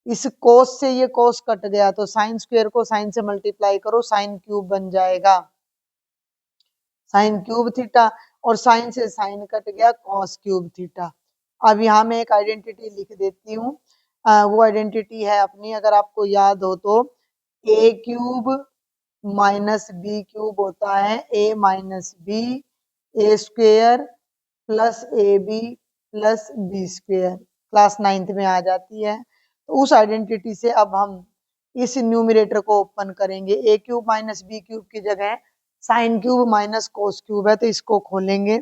इस कोस से ये कोस कट गया तो साइन स्क्वायर को साइन से मल्टीप्लाई करो, साइन क्यूब बन जाएगा साइन क्यूब थीटा, और साइन से साइन कट गया कॉस क्यूब थीटा। अब यहाँ मैं एक आइडेंटिटी लिख देती हूँ, वो आइडेंटिटी है अपनी, अगर आपको याद हो तो, a cube minus b cube होता है a minus b, a square plus a b plus b square, class 9th में आ जाती है। तो उस आइडेंटिटी से अब हम इस न्यूमरेटर को ओपन करेंगे, ए क्यूब माइनस बी क्यूब की जगह sine cube minus cos cube है, तो इसको खोलेंगे,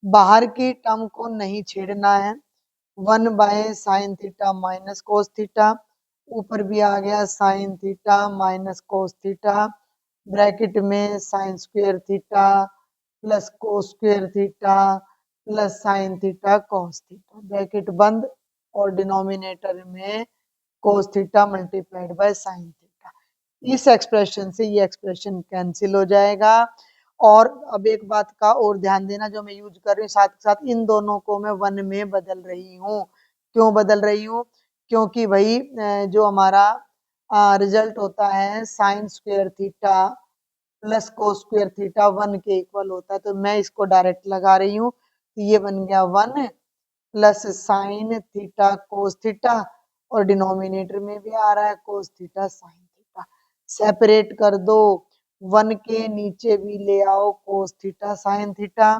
बाहर की टर्म को नहीं छेड़ना है, 1/साइन थीटा माइनस कोस थीटा, ऊपर भी आ गया sine theta minus cos theta, bracket में sine square theta plus cos square theta plus sine theta cos theta, bracket बंद, और डिनोमिनेटर में cos theta multiplied by sine theta. इस एक्सप्रेशन से ये एक्सप्रेशन कैंसिल हो जाएगा। और अब एक बात का और ध्यान देना, जो मैं यूज कर रही हूँ साथ साथ इन दोनों को मैं 1 में बदल रही हूँ। क्यों बदल रही हूँ? क्योंकि भाई जो हमारा रिजल्ट होता है sign square theta plus cos square theta 1 के इक्वल होता है, तो मैं इसको डायरेक्ट लगा रही हूँ, तो ये बन गया 1 plus sine theta cos theta, और डिनोमिनेटर में भी आ रहा है cos theta sine theta. Separate कर दो, 1 के नीचे भी ले आओ कोस थीटा साइन थीटा,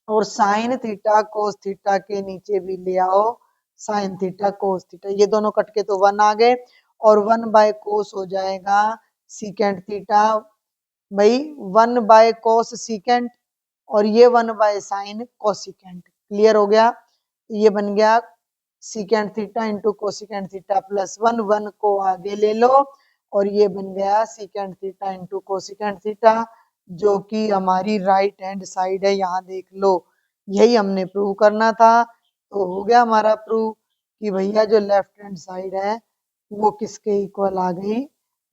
और साइन थीटा कोस थीटा के नीचे भी ले आओ साइन थीटा कोस थीटा, ये दोनों कट के तो 1 आ गए, और 1/कोस हो जाएगा सीकेंट थीटा, भाई 1/कोस सीकेंट, और ये 1/साइन कोसिकेंट। क्लियर हो गया। ये बन गया secant theta into cosecant theta plus 1, 1 को आगे ले लो, और ये बन गया secant theta into cosecant theta, जो कि हमारी राइट हैंड साइड है, यहाँ देख लो, यही हमने प्रूव करना था। तो हो गया हमारा प्रूव कि भैया जो लेफ्ट हैंड साइड है वो किसके इक्वल आ गई,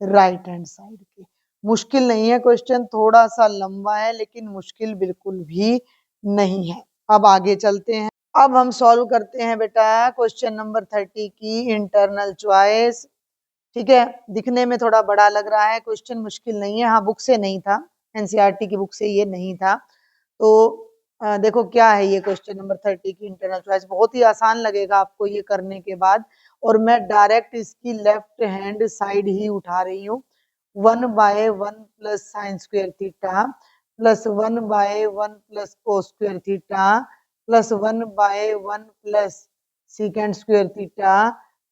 राइट हैंड साइड के। मुश्किल नहीं है क्वेश्चन, थोड़ा सा लंबा है लेकिन मुश्किल बिल्कुल भी नहीं है। अब आगे चलते हैं। अब हम सॉल्व करते हैं बेटा क्वेश्चन नंबर 30 की इंटरनल चॉइस। ठीक है, दिखने में थोड़ा बड़ा लग रहा है, क्वेश्चन मुश्किल नहीं है, हाँ बुक से नहीं था, एनसीईआरटी की बुक से ये नहीं था। तो देखो क्या है ये क्वेश्चन नंबर 30 की इंटरनल चॉइस, बहुत ही आसान लगेगा आपको ये करने के बाद, और मैं डायरेक्ट इसकी लेफ्ट हैंड साइड ही उठा रही हूँ, 1/1 plus sign square theta plus 1/1 plus cos square theta plus 1/1 plus secant square theta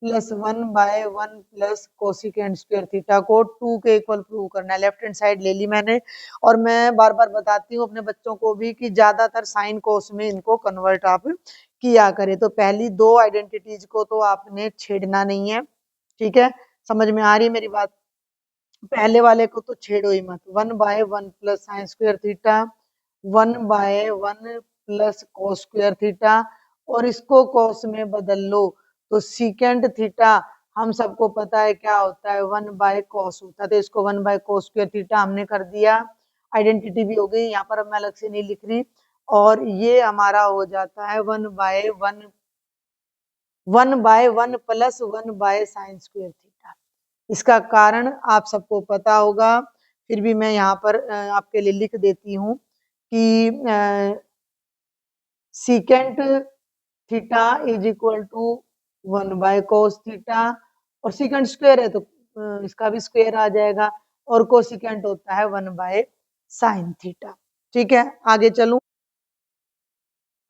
plus 1/1 plus cosecant square theta को 2 के इक्वल प्रूव करना है। लेफ्ट हैंड साइड ले ली मैंने, और मैं बार बार बताती हूँ अपने बच्चों को भी कि ज्यादातर साइन कोस में इनको कन्वर्ट आप किया करें। तो पहली दो आइडेंटिटीज को तो आपने छेड़ना नहीं है, ठीक है, समझ में आ रही है मेरी बात। पहले वाले को तो छेड़ो ही मत। 1/1 plus sign square theta, 1/1 plus cos square theta, और इसको कोस में बदल लो तो सीकेंट थीटा हम सबको पता है क्या होता है, 1/कोस होता है। तो इसको 1/कोस स्क्वायर थीटा हमने कर दिया, आइडेंटिटी भी हो गई। यहाँ पर अब मैं अलग से नहीं लिख रही, और ये हमारा हो जाता है 1/1 प्लस 1/साइन स्क्वायर थीटा। इसका कारण आप सबको पता होगा, फिर भी मैं यहाँ पर आपके लिए लिख देती हूँ कि secant theta is equal to 1/कोस थीटा, और सीकेंट स्क्वायर है तो इसका भी स्क्वायर आ जाएगा, और कोसिकेंट होता है 1/साइन थीटा। ठीक है, आगे चलूं।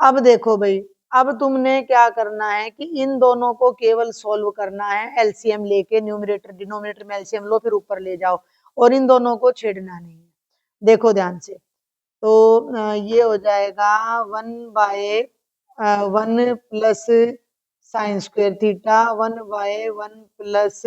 अब देखो भाई, अब तुमने क्या करना है कि इन दोनों को केवल सॉल्व करना है, एलसीएम लेके न्यूमरेटर डिनोमिनेटर में एलसीएम लो, फिर ऊपर ले जाओ, और इन दोनों को छेड़ना नहीं है। देखो ध्यान से, तो ये हो जाएगा 1/1 plus sign square theta, 1/1 plus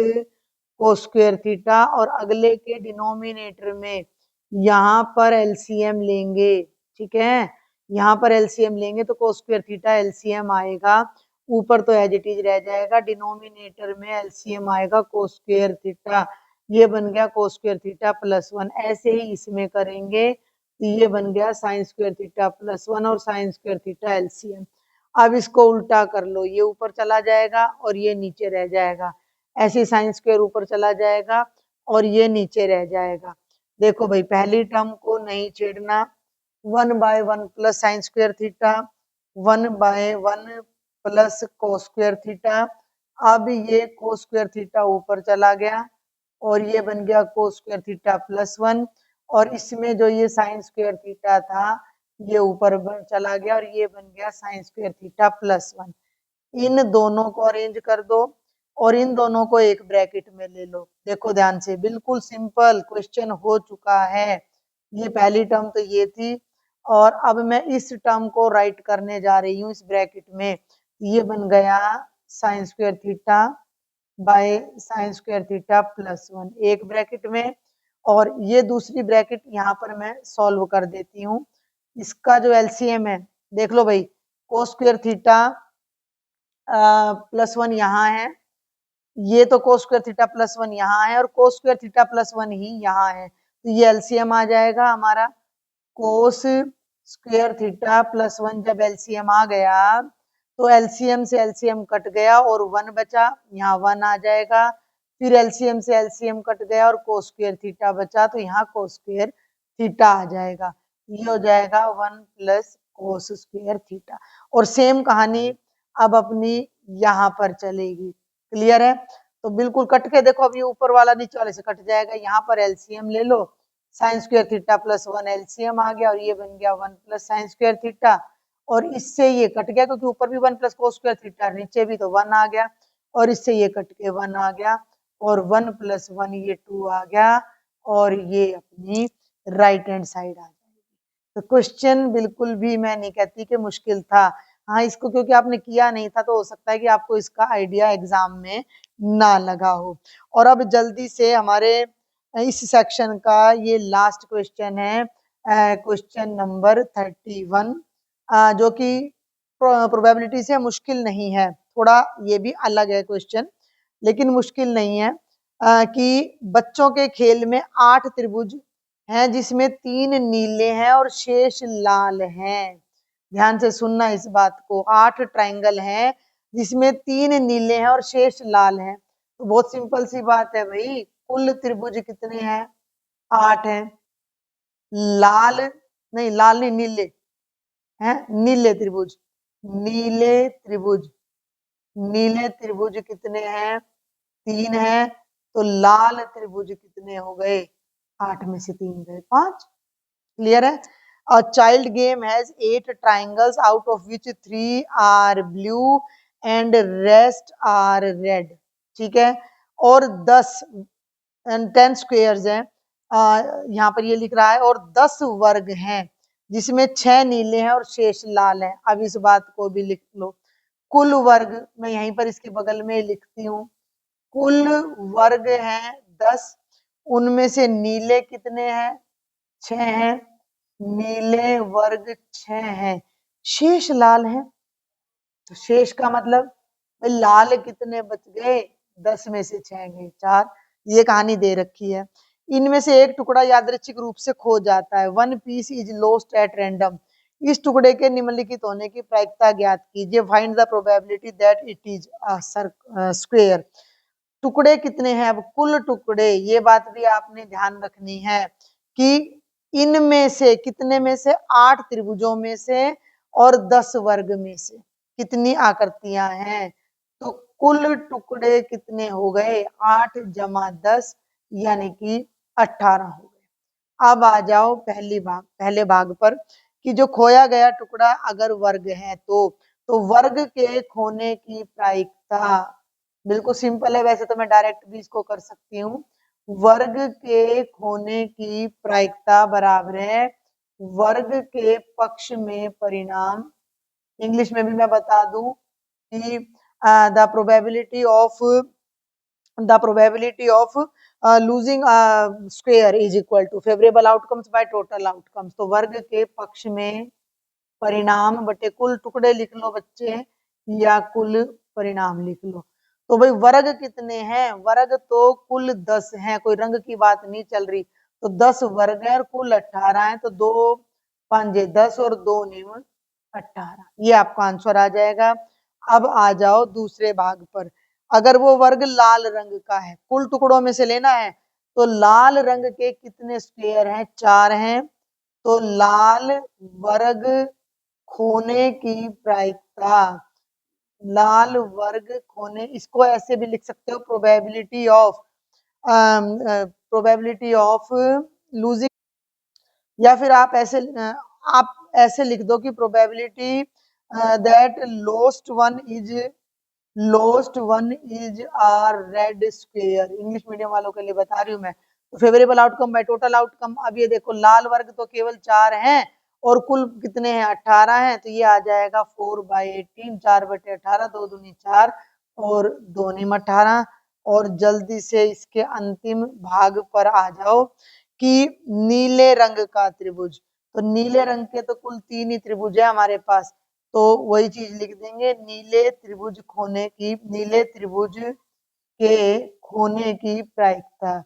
cos square theta, और अगले के डिनोमिनेटर में यहाँ पर एलसीएम लेंगे। ठीक है, यहाँ पर एलसीएम लेंगे तो कोस स्क्वायर थीटा एलसीएम आएगा, ऊपर तो एज इट इज रह जाएगा, डिनोमिनेटर में एलसीएम आएगा कोस स्क्वायर थीटा, ये बन गया कोस स्क्वायर थीटा प्लस 1। ऐसे ही इसमें करेंगे तो ये बन गया साइन स्क्वायर थीटा प्लस 1 और साइन स्क्वायर थीटा एलसीएम। अब इसको उल्टा कर लो, ये ऊपर चला जाएगा और ये नीचे रह जाएगा, ऐसे साइन स्क्वायर ऊपर चला जाएगा और ये नीचे रह जाएगा। देखो भाई, पहली टर्म को नहीं छेड़ना, 1/1 plus sign square theta, 1/1 plus cos square theta. अब ये कोस स्क्वायर थीटा ऊपर चला गया और ये बन गया कोस स्क्वायर थीटा प्लस 1, और इसमें जो ये साइन स्क्वायर थीटा था ये ऊपर चला गया और ये बन गया साइन स्क्वायर थीटा प्लस 1। इन दोनों को अरेंज कर दो और इन दोनों को एक ब्रैकेट में ले लो। देखो ध्यान से, बिल्कुल सिंपल क्वेश्चन हो चुका है। ये पहली टर्म तो ये थी, और अब मैं इस टर्म को राइट करने जा रही हूँ इस ब्रैकेट में। ये बन गया sign square theta by sine square theta plus 1 एक ब्रैकेट में, और ये दूसरी ब्रैकेट यहाँ पर मैं सॉल्व कर देती हूँ। इसका जो एलसीएम है, देख लो भाई, कोस स्क्वायर थीटा प्लस 1 यहाँ है, ये तो कोस स्क्वायर थीटा प्लस 1 यहाँ है, और कोस स्क्वायर थीटा प्लस 1 ही यहाँ है, तो ये एलसीएम आ जाएगा हमारा कोस स्क्वायर थीटा प्लस 1। जब एलसीएम आ गया तो एलसीएम से एलसीएम कट गया और 1 बचा, यहाँ 1 आ जाएगा। फिर एलसीएम से एलसीएम कट गया और कोस स्क्वायर थीटा बचा, तो यहाँ कोस स्क्वायर थीटा आ जाएगा। ये हो जाएगा 1 प्लस कोस स्क्वायर थीटा। और सेम कहानी अब अपनी यहाँ पर चलेगी। क्लियर है? तो बिल्कुल कट के देखो, अभी ऊपर वाला नीचे वाले से कट जाएगा। यहाँ पर एलसीएम ले लो, sine square theta plus 1 LCM आ गया, और ये बन गया 1 प्लस साइन स्क्वायर थीटा, और इससे ये कट गया क्योंकि ऊपर भी 1 प्लस कोस स्क्वायर थीटा, नीचे भी तो 1 आ गया, और इससे ये कट के 1 आ गया, और 1 प्लस 1 ये 2 आ गया, और ये अपनी राइट हैंड साइड आ जाएगी। तो क्वेश्चन बिल्कुल भी मैं नहीं कहती कि मुश्किल था, हाँ इसको क्योंकि आपने किया नहीं था तो हो सकता है कि आपको इसका आइडिया एग्जाम में ना लगा हो। और अब जल्दी से हमारे इस सेक्शन का ये लास्ट क्वेश्चन है, क्वेश्चन नंबर 31, जो कि प्रोबेबिलिटी से मुश्किल नहीं है, थोड़ा ये भी अलग है क्वेश्चन, लेकिन मुश्किल नहीं है। कि बच्चों के खेल में 8 त्रिभुज हैं जिसमें 3 नीले हैं और शेष लाल हैं। ध्यान से सुनना इस बात को, 8 ट्राइंगल हैं जिसमें 3 नीले हैं और शेष लाल हैं। तो बहुत सिंपल सी बात है भाई, कुल त्रिभुज कितने हैं? 8 हैं। लाल नहीं, लाल नहीं, नीले हैं, नीले त्रिभुज, नीले त्रिभुज, नीले त्रिभुज कितने हैं? 3 हैं। तो लाल त्रिभुज कितने हो गए? 8 में से 3 गए 5। क्लियर है? A child game has 8 triangles out of which 3 are blue and rest are red, ठीक है। और 10 स्क्वेयर्स हैं, यहाँ पर ये लिख रहा है, और 10 वर्ग हैं जिसमें 6 नीले हैं और शेष लाल हैं। अब इस बात को भी लिख लो। कुल वर्ग मैं यहीं पर इसके बगल में लिखती हूँ, कुल वर्ग हैं 10, उनमें से नीले कितने हैं? 6 हैं, नीले वर्ग 6 हैं, शेष लाल हैं। तो शेष का मतलब लाल कितने बच गए? 10 में से 6 गए 4। ये कहानी दे रखी है। इनमें से एक टुकड़ा यादृच्छिक रूप से खो जाता है, one piece is lost at random. इस टुकड़े के निम्नलिखित होने की प्रायिकता ज्ञात कीजिए, find the probability that it is square. टुकड़े कितने हैं? अब कुल टुकड़े, ये बात भी आपने ध्यान रखनी है कि इनमें से कितने में से? 8 त्रिभुजों में से और 10 वर्ग में से कितनी आकृतियां हैं? तो कुल टुकड़े कितने हो गए? 8 जमा 10 यानी कि 18 हो गए। अब आ जाओ पहले भाग पर कि जो खोया गया टुकड़ा अगर वर्ग है तो वर्ग के खोने की प्रायिकता बिल्कुल सिंपल है। वैसे तो मैं डायरेक्ट भी इसको कर सकती हूँ। वर्ग के खोने की प्रायिकता बराबर है वर्ग के पक्ष में परिणाम। इंग्लिश में भी मैं बता दूं कि the probability of losing square is equal to favourable outcomes by total outcomes. तो वर्ग के पक्ष में परिणाम बटे कुल टुकड़े लिख लो बच्चे, या कुल परिणाम लिख लो। तो भाई वर्ग कितने हैं? वर्ग तो कुल 10 हैं, कोई रंग की बात नहीं चल रही। तो 10 वर्ग है और कुल 18 है, तो 2 5 10 और 2 9 18, ये आपका आंसर आ जाएगा। अब आ जाओ दूसरे भाग पर। अगर वो वर्ग लाल रंग का है, कुल टुकड़ों में से लेना है, तो लाल रंग के कितने स्क्वायर हैं? 4 हैं। तो लाल वर्ग खोने की प्रायिकता, लाल वर्ग खोने, इसको ऐसे भी लिख सकते हो, प्रोबेबिलिटी ऑफ लूजिंग, या फिर आप ऐसे लिख दो कि probability that lost one is are red square. English medium वालों के लिए बता रही हूँ मैं। तो favourable outcome by total outcome. अब ये देखो लाल वर्ग तो केवल 4 हैं और कुल कितने हैं? 18 हैं। तो ये आ जाएगा 4/18, 4/18, 2 दूनी 4 और 2 नीम 18। और जल्दी से इसके अंतिम भाग पर आ जाओ कि नीले रंग का त्रिभुज। तो नीले रंग के तो कुल 3 ही त्रिभुज है हमारे पास, तो वही चीज लिख देंगे, नीले त्रिभुज के खोने की प्रायिकता,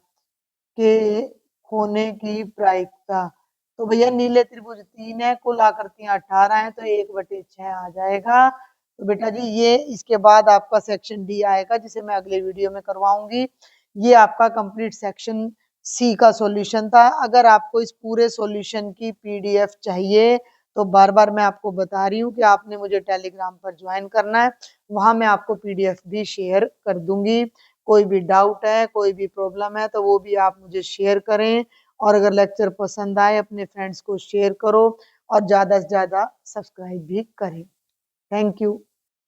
तो भैया नीले त्रिभुज 3 है, कुल आकृतियां 18 है, तो 1/6 आ जाएगा। तो बेटा जी ये इसके बाद आपका सेक्शन डी आएगा, जिसे मैं अगले वीडियो में करवाऊंगी। ये आपका कंप्लीट सेक्शन सी का सॉल्यूशन था। अगर आपको इस पूरे सॉल्यूशन की पीडीएफ चाहिए तो बार बार मैं आपको बता रही हूँ कि आपने मुझे टेलीग्राम पर ज्वाइन करना है, वहां मैं आपको पीडीएफ भी शेयर कर दूंगी। कोई भी डाउट है, कोई भी प्रॉब्लम है, तो वो भी आप मुझे शेयर करें। और अगर लेक्चर पसंद आए अपने फ्रेंड्स को शेयर करो और ज़्यादा से ज़्यादा सब्सक्राइब भी करें। Thank you.